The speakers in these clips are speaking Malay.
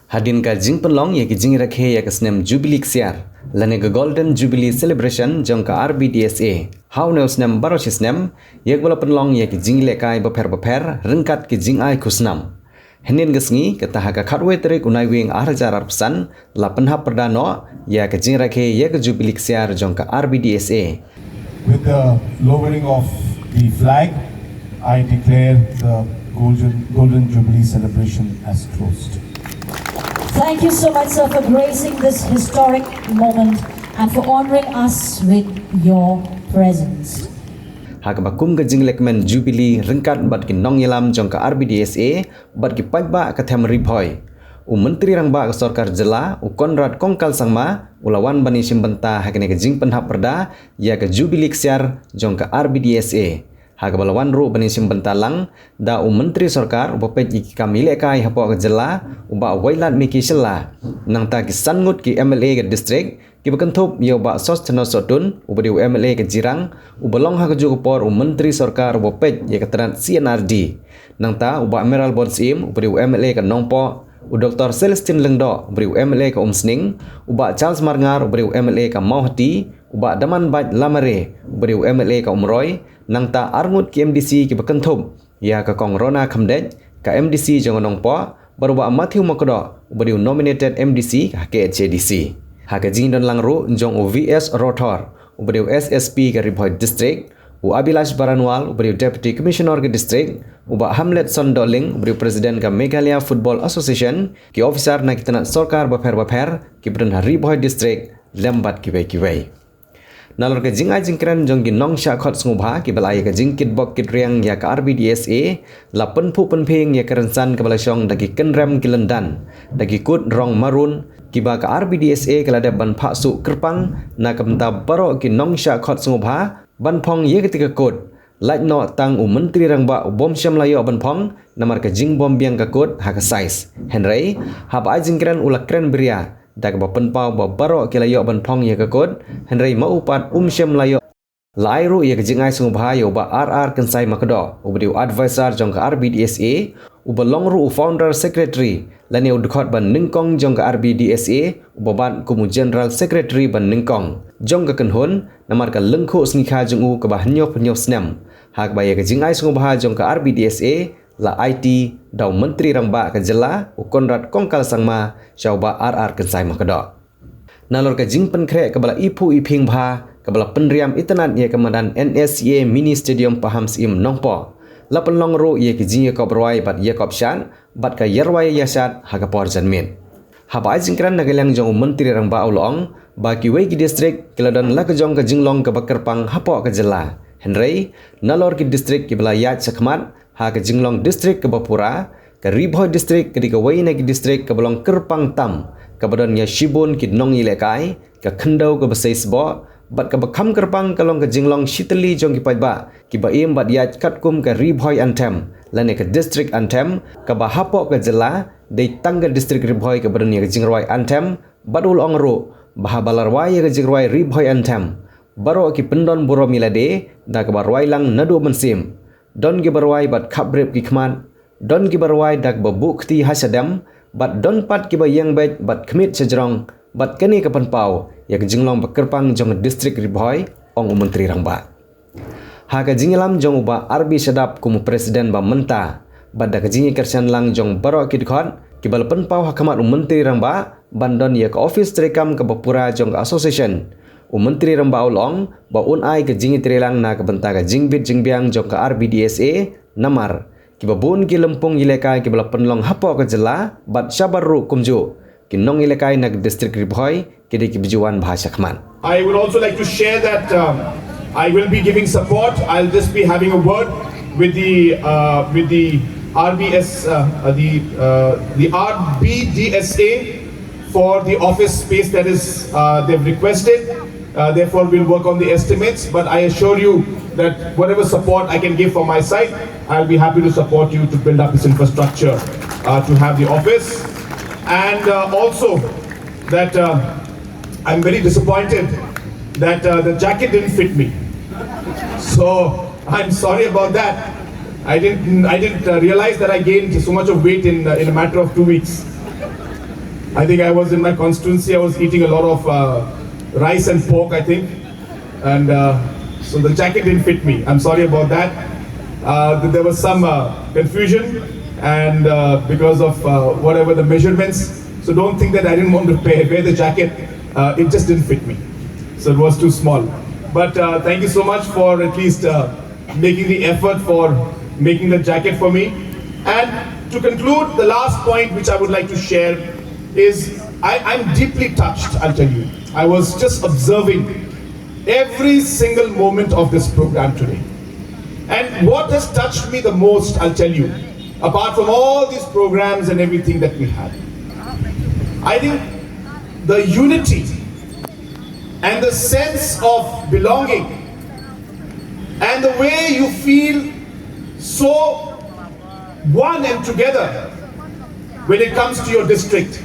Hadin ka jing penlong ya ki jing rakhe ya ka snem Jubilee ksiar lane ka Golden Jubilee Celebration jong ka RBDSA. How ne snem baro snem yak bola penlong ya ki jing lekai baper rengkat ki jing ai khusnam. Henin gesngi kata ha ka khatwe terik unai wing arjar arpsan la penhap perdano ya ka jing rakhe ya ka Jubilee ksiar jong ka RBDSA. With the lowering of the flag, I declare the Golden Jubilee celebration as closed. Thank you so much, sir, for gracing this historic moment and for honoring us with your presence. Hakabakum ka jing lekmen Jubilee rengkat bat ki nong yelam jong ka RBDSA bat ki pajba ka them riphoy. Menteri rang ba ka sarkar jela u Konrad Kongkal Sangma ulawan bani simbenta hakene ka jing penhap perda ya ka Jubilee ksiar jong ka RBDSA. Hagabalawan ru bani simbenta lang da menteri sarkar upapet ki kamile kai hapo ka jela uba wailat miki sela nang ta ki sangut ki MLA ka district ki bakanthop yo ba sos chana sotun ubadi MLA ka jirang ubalong ha ka ju por menteri sarkar upapet ya ka tran CNRD nang ta uba Emerald Bonsim ubadi MLA ka nongpo Dr. Celestine Lengdo ubadi MLA ka Umsning uba Charles Marngar ubadi MLA ka Mauhati uba Daman Baj Lamare ubadi MLA ka Umroy nang ta arngut ki MDC ki bakanthop ya ka kong Rona Khamdej ka MDC jong nong po baru ba Matthew Makodo ubadi nominated MDC ka KHDC ha ka jing don lang ru jong VS Rothor ubadi SSP ka Riphoy district u Abilash Baranwal ubadi deputy commissioner ka district uba Hamlet Sondoling ubadi president ka Meghalaya Football Association ki officer na kitana sarkar baper ki bren Riphoy district lembat ki bai nalor ka jing ai jingkran jong gi nong sha khot ngubha ki balai ka jing kit bok kit riang ya ka RBDSA la pen phu pen pheng ya karansan ka balashong dagi kenram ki London dagi kut rong marun ki ba ka RBDSA ka lada ban pha su kerpang na kamta baro ki nong sha khot ngubha ban phong ye ketika kut laj no tang menteri rang ba bom syam layo ban phong namar ka jing bom biang ka kut ha ka size henry ha ba jingkran ulak kren beria dak ba penpau ba baro ki layo ban phong ya ka kut henry mau upat syam layo lairu ya ka jingai sungubha yo ba RR kensai makdo ubdi advisor jong ka RBDSA ubalongru founder secretary lani udkhot ban ningkong jong ka RBDSA ubaban kumu general secretary ban ningkong jong ka kenhon namar ka lengkho sngikha jong u ka ba hnyop snem hak ba ya ka jingai sungubha jong ka RBDSA la IT daw menteri ramba ka jela u Konrad Kongkal Sangma syauba RR kensai makdo nalor ka jing penkre ka bala ipu iping bha ka bala penriam itanan ya kamadan NSCA mini stadium paham sim nongpo la penlong ro ye ki jing ya kobroi bat ya kopshan bat ka yerwai yasat ha ka por janmin ha ba jingkran nagalang jong menteri ramba ulong ba ki wei ki district kiladan la ka jong ka jinglong ka bakerpang hapo ka jela henry nalor ki district ki bala yat sakmat ha ka jinglong district ke Bapura ke Riphoy district ke ka wei na ki district ke belong kerpang tam ke badan ya shibun ki nong ilekai ke khendau ke besaisbo bat ke bakham kerpang kalong ke jinglong shitali jong ki pajba ki ba im bat yat katkum ke Riphoy anthem lane ke district anthem ke ba hapo ke jela de tangga district Riphoy ke badan ya ke jingroi anthem badul ongro bah balarwai ke jingroi Riphoy anthem baro ki pendon buro milade da ke barwai lang nadu mensim don gi barwai bat khabrep ki khman don gi barwai dak babukti hasadam bat don pat ki bayang bet bat khmit sejrong bat kani ka panpau yak jinglong bakerpang jong district Riphoy ong menteri rangba ha ka jingelam jong ba RB Sadap kumu presiden ba menta bat dak jingi kersan lang jong baro ki khot ki bal panpau hakamat menteri rangba bandon yak office trekam ka Bapura jong association menteri ramba ulong ba unai ke jingi trelang na ke benta ka jingbit jingbiang jong ka RBDSA namar ki babun ki lempung ilekai ki bala penlong hapo ka jela bat syabaru kumju ki nong ilekai na district Riphoy ki de ki bijuan bahasa khman I would also like to share that I will be giving support. I'll just be having a word with the RBDSA for the office space that is they've requested. Therefore, we'll work on the estimates. But I assure you that whatever support I can give from my side, I'll be happy to support you to build up this infrastructure to have the office. And also that I'm very disappointed that the jacket didn't fit me. So I'm sorry about that. I didn't realize that I gained so much of weight in a matter of 2 weeks. I think I was in my constituency, I was eating a lot of rice and pork, I think. And so the jacket didn't fit me. I'm sorry about that. There was some confusion and because of whatever the measurements. So don't think that I didn't want to wear the jacket. It just didn't fit me. So it was too small. But thank you so much for at least making the effort for making the jacket for me. And to conclude, the last point which I would like to share is I'm deeply touched, I'll tell you. I was just observing every single moment of this program today. And what has touched me the most, I'll tell you, apart from all these programs and everything that we had, I think the unity and the sense of belonging and the way you feel so one and together when it comes to your district.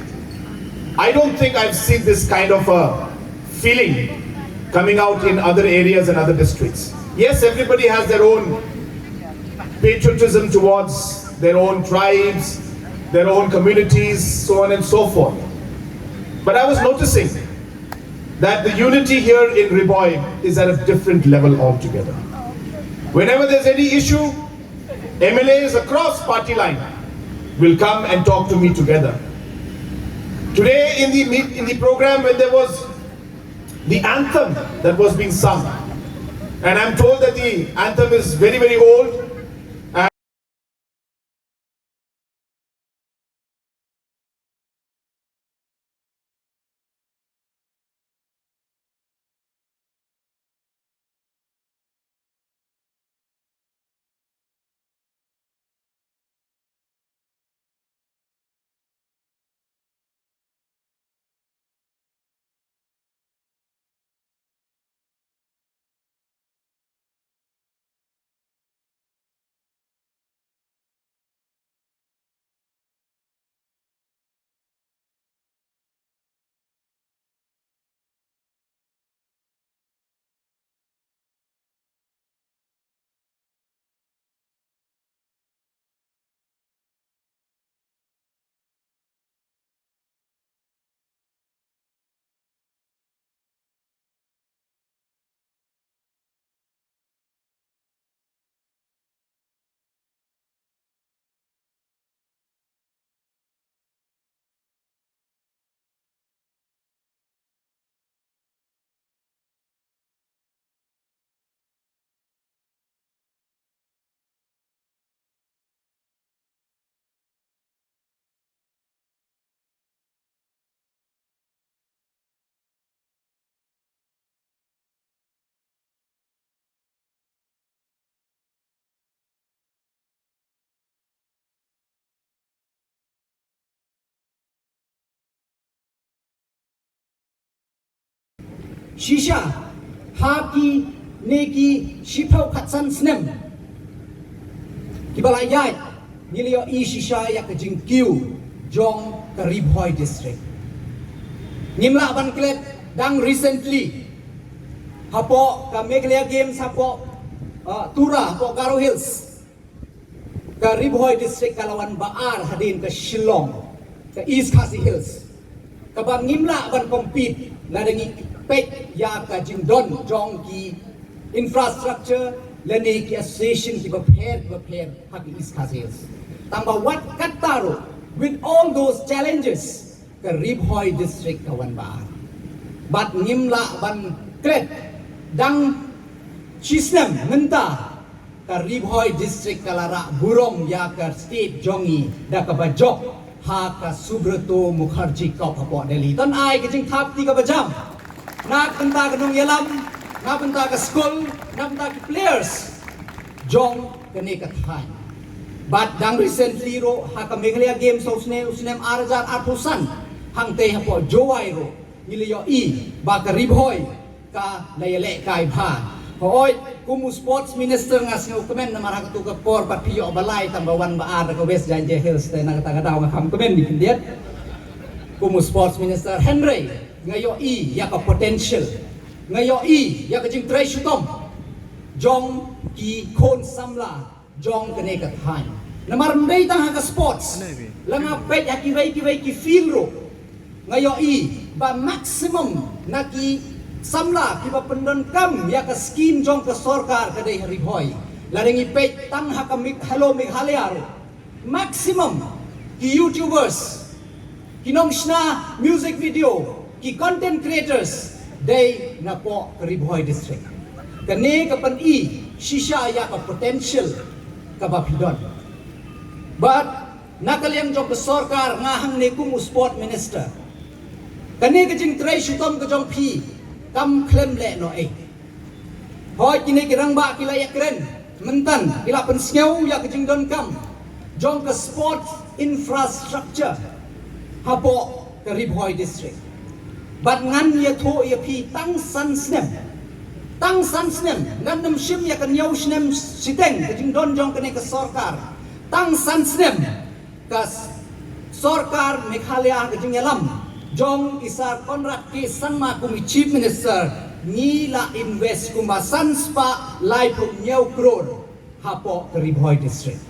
I don't think I've seen this kind of a feeling coming out in other areas and other districts. Yes, everybody has their own patriotism towards their own tribes, their own communities, so on and so forth. But I was noticing that the unity here in Riboy is at a different level altogether. Whenever there's any issue, MLAs across party line will come and talk to me together. Today in the program, when there was the anthem that was being sung, and I'm told that the anthem is very, very old. Shisha, Haki, Neki, Shipau Katsan Snem. Kibalayay, Nilio E Shisha Yakajing Q, Jong Karibhoy District. Nimla Banklet, Dang recently, Hapo, Kameglia Games, Hapo, Tura, Hapo Garo Hills. Karibhoy District Kalawan Baar Hadin ke Shillong, ke East Khasi Hills. Kabang Nimla Ban compete, Ladangi Pek ya ka jingdon jong ki infrastructure lani ki association ki prepare hak East Khasi Hills. Tamba what kataro with all those challenges ka Riboy district kawan baar. But ngimla ban kret dang chisnem ngenta ka Riboy district kalara burong ya ka state jongi da ka bajok ha ka Subrata Mukherjee ka papo Delhi. Ton ai ka jing thap ti ka bajam. Nak benda ke nong yalam, nak benda ke school, nak benda ke players, jong kene ke thai. But dang recently ro haka Meghalaya Games usnem arajar atusan hang te hapo Jowai ro niliyo I ba ka Riboy ka layale kai bha. Hoy kumu sports minister ngas ng komen na maraka ka por pat piyo balay tambawan baar ka West Janje Hills te na katagadaw nga kam komen di kendiat. Kumu sports minister Henry ngayo I ya ka potential ngayo I ya ka jing try shutom jong ki kon samla jong kene ka thai na marmday tang ha ka sports langa pet ya ki wai ki feel ro ngayoi ba maximum naki samla ki ba pendon kam ya ka scheme jong ka sarkar ka dei hari hoi larengi page tang ha ka hello Meghalaya maximum ki youtubers ki nongshna music video ki content creators dei na po ka Ribhoi district kane ka pan i shisha ya ka potential ka ba pidon but nakaliang jong ka sarkar ngahang ne kum sport minister kane ka jing trai shutom ka jong phi kam klem le no ai hoi kini kirang ba kila ya keren mentan kila pensiau ya kejing don kam jong ke sport infrastructure hapo ke Ribhoi district bat ngan ya tho ya pi tang san snem ngan nam shim ya kan yau snem siteng kejing don jong kene ke sarkar tang san snem kas sarkar Meghalaya kejing yalam jong isar Conrad K. Sangma kumi chief minister ngila invest kuma sanspa lai pum nyau crore hapo ke Ribhoi district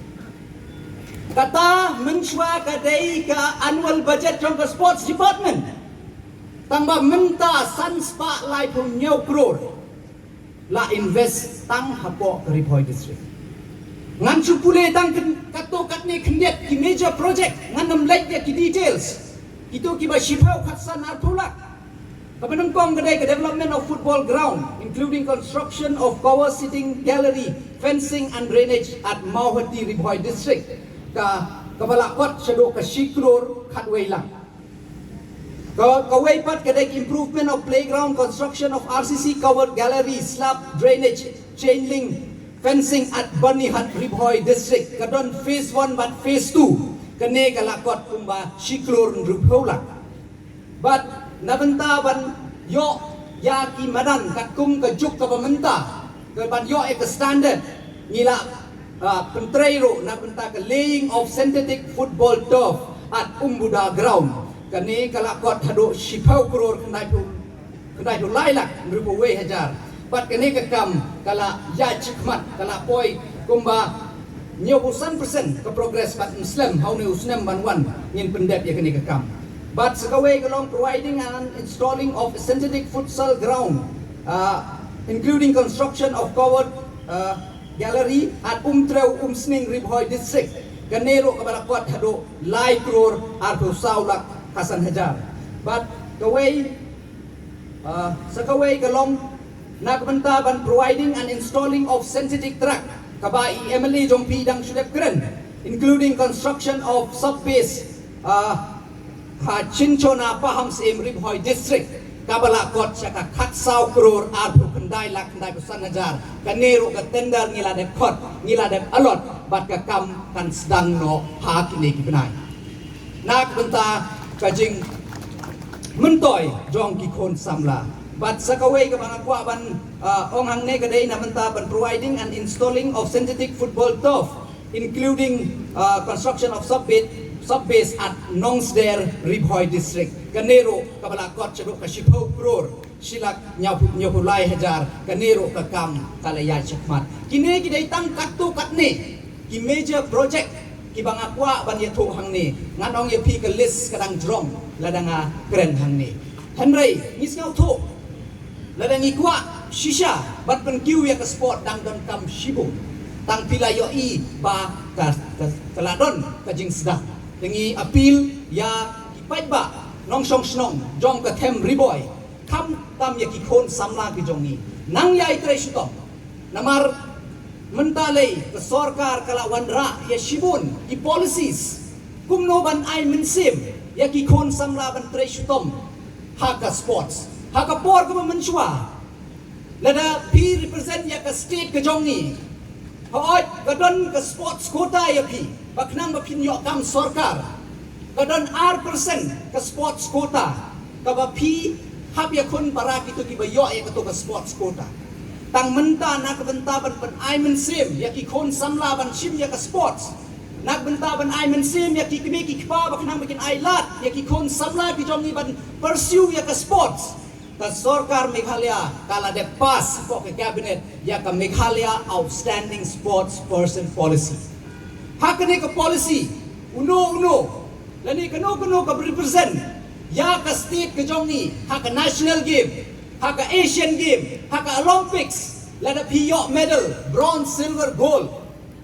kata menshwa kadai ka annual budget jong ke sports department tamba menta sanspa lai pum nyau crore la invest tang hapo ke Ribhoi district ngan chupule tang kato katne khndet ki major project ngan nam lek ki details itu kiba shipau khatsan artulak kapanam kom kadai ke development of football ground including construction of power sitting gallery fencing and drainage at Mauhati Ribhoi district ka kabalakot shado ka shikror khatweilang ka weipat kadai improvement of playground construction of RCC covered gallery slab drainage chain link fencing at Banihat Ribhoi district kadon phase 1 but phase 2 kene kalakot kumba shiklor nrupholak but nabenta ban yo ya ki madan kakum ka juk ka pamenta ka ban yo ek standard nila pentrairo nabenta ka laying of synthetic football turf at Umbuda ground kene kalakot hado shipau crore kandai tu lailak nrupowe hajar but kene ka kam kala ya chikmat kala poi kumba nhiều % ke progress bat Muslim how ni usnem banwan ngin pendep ya kini kekam but sekawai kalong providing and installing of synthetic futsal ground including construction of covered gallery at Umtreu Umsning Ribhoi district kanero kabalakot hado lai crore arto saulak Hasan Hajar but kawai sekawai kalong nakbenta ban providing and installing of synthetic track kabai MLA jong pidang sulep keren including construction of subbase Chinchona Paham Sim Ribhoi district kabalakot syaka khatsau crore arpu kendai lak kendai pesan hajar kanero ka tender ngila dep khot ngila dep alot bat ka kam kan sedang no ha kini ki benai nak benta kajing mentoy jong ki khon samla but sakaway ka mga kwaban ong hang ne kadai na menta ban providing and installing of synthetic football turf including construction of subbase at Nongsder Ribhoi district kanero kabalakot chado ka shipau crore silak nyapulai hajar kanero ka kam kalaya chakmat kini kidai tang katto katne ki major project ki bang akwa ban yato hang ne nganong ya pi ka list kadang drong ladanga kren hang ne henry ngisngau to ladang ikwa shisha bat penkiu ya ke sport dang don kam shibu tang pilayo i ba kaladon kajing sedang dengi apil ya kipai ba nong song snong jong ka them Ribhoi kam tam ya ki khon samla ki jong ni nang ya itre shutom namar mentalei ke sarkar kala wanra ya shibun ki policies kumno ban ai mensim ya ki khon samla ban tre shutom haka sports haka por ko menshwa lada pi represent ya ka state ka jong ni hoy kadon ka sports quota ya pi baknang bapin yo kam sarkar kadon R% ka sports quota ka ba pi hab ya kun para kitu ki ba yo ya ka to ka sports quota tang menta na ka benta ban ai men sim ya ki kon samla ban shim ya ka sports nak benta ban ai men sim ya ki kimi ki pa baknang bikin ai lat ya ki kon samla ki jong ni ban pursue ya ka sports ka sarkar Meghalaya kala de pass po ke cabinet ya ka Meghalaya outstanding sports person policy hakane ka policy uno lani kano ka represent ya ka state ka jong ni ha ka national game ha ka Asian game ha ka Olympics lada piyo medal bronze silver gold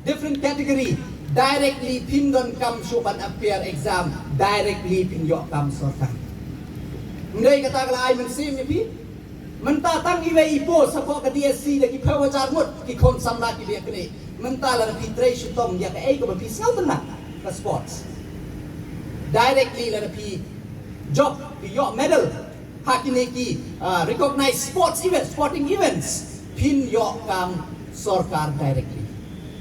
different category directly pin don kam supan appear exam directly pin yo kam sorkan ndai kata kala ai men sim ni pi menta tang iwe ipo sapo ka DSC lagi pawajar mut ki kon samla ki dia kene menta la pi trai shitom ya ka ai ko pi snau tenang ka sports directly la pi job pi yo medal hakine ki recognize sports events sporting events pin yo kam sorkar directly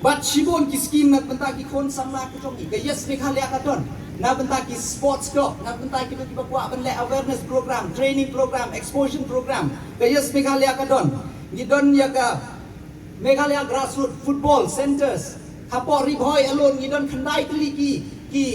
but shibon ki scheme na benta ki kon samla ka jong ki yes Meghalaya ka don na benta ki sports club na benta ki ba kwa ban le awareness program training program exposure program ka yes Meghalaya ka don ni don ya ka Meghalaya grassroots football centers hapo ribhoy alone ni don khandai kli ki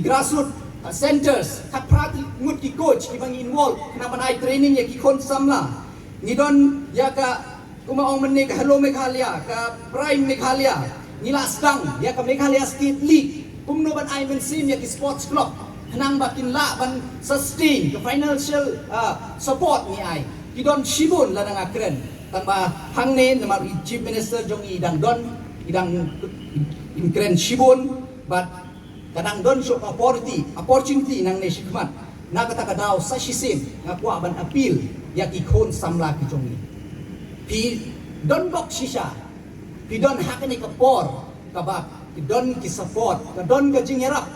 grassroots centers ka prat ngut ki coach ki bang involve na ban ai training ya ki kon samla ni don ya ka kumaong man ka Hello Meghalaya ka Prime Meghalaya nila sedang ya ka Meghalaya State League kumno ban ay men sim ya ki sports club hanang bakin la ban sustain ka financial support ni ay ki don shibun la nga kren tang ba hangne na chief minister jong idang don idang in kren shibun but kadang don show opportunity nang ne shikmat na kata kadaw sa shisim nga kwa ban appeal ya ki khon samla ki jong pi don bok shisha pi don hakani ka por ka ba pi don ki support ka don ka jingerap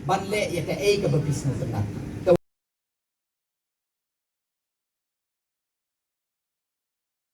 ban le ya ka ai ka ba business na